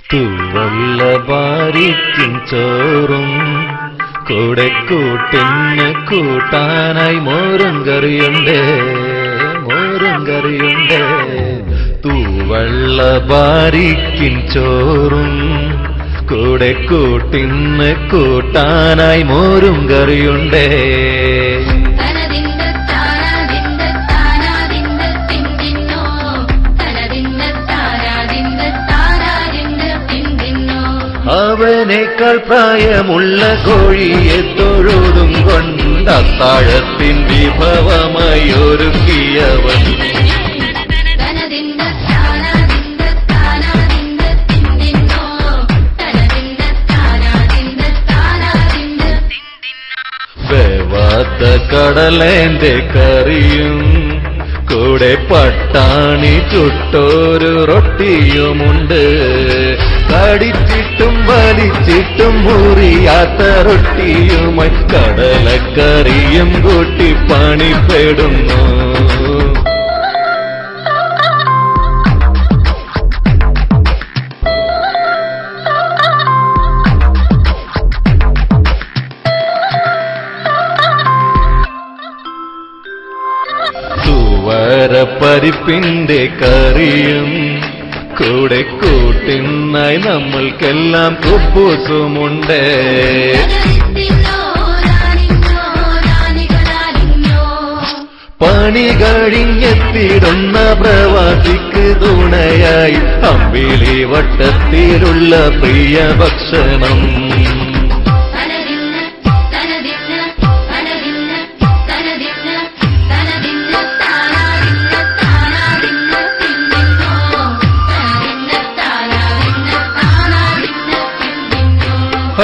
തൂവല്ല ഭാരിക്കും ചോറും കൂടെ കൂട്ടിന് കൂട്ടാനായി മോരും കറിയുണ്ട് തൂവള്ള ഭാരിക്കും ചോറും കൂടെ കൂട്ടിന് കൂട്ടാനായി മോരും കറിയുണ്ട് അവനേക്കാൾ പ്രായമുള്ള കോഴിയെ തൊഴുതും കൊണ്ട് അത്താഴത്തിൻ വിഭവമായി ഒരുക്കിയവൻ വേവാത്ത കടലേന്റെ കറിയും കൂടെ പട്ടാണി ചുട്ടൊരു റൊട്ടിയുമുണ്ട് കടിച്ചിട്ടും വലിച്ചിട്ടും മുറിയാത്ത റൊട്ടിയുമായി കടലക്കറിയും കൂട്ടി പണിപ്പെടുന്നു പരിപ്പിന്റെ കറിയും കൂടെ കൂട്ടിനായി നമ്മൾക്കെല്ലാം കുപ്പൂസുമുണ്ട് പണി കഴിഞ്ഞെത്തിടുന്ന പ്രവാസിക്ക് തുണയായി അമ്പിളി വട്ടത്തിലുള്ള പ്രിയ ഭക്ഷണം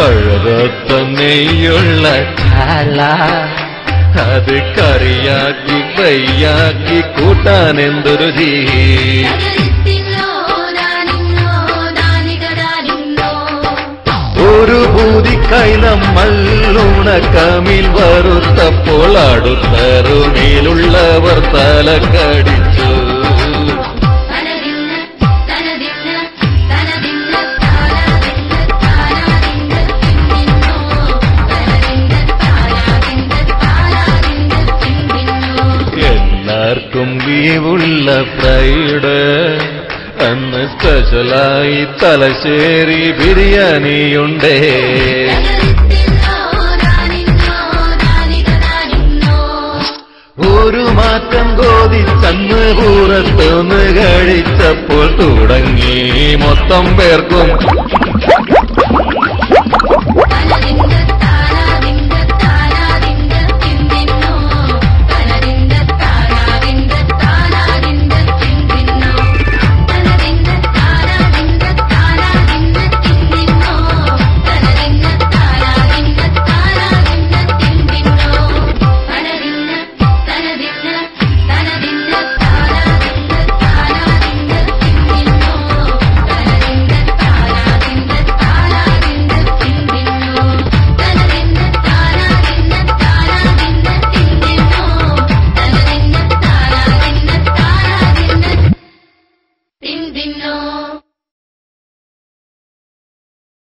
അഴകത്ത നെയ്യുള്ള ചാല അത് കറിയാക്കി ഫ്രൈയാക്കി കൂട്ടാൻ എന്തൊരു ഒരു ഭൂതിക്കായി നമ്മൾ ഉണക്കമീൻ വറുത്തപ്പോൾ അടുത്ത റൂമിലുള്ളവർ തലക്കടിച്ചു എല്ലാവർക്കും ലീവുള്ള ഫ്രൈഡ് അന്ന് സ്പെഷ്യലായി തലശ്ശേരി ബിരിയാണിയുണ്ട് ഒരു മാറ്റം കോതിച്ചന്ന് പുറത്തുനിന്ന് കഴിച്ചപ്പോൾ തുടങ്ങി മൊത്തം പേർക്കും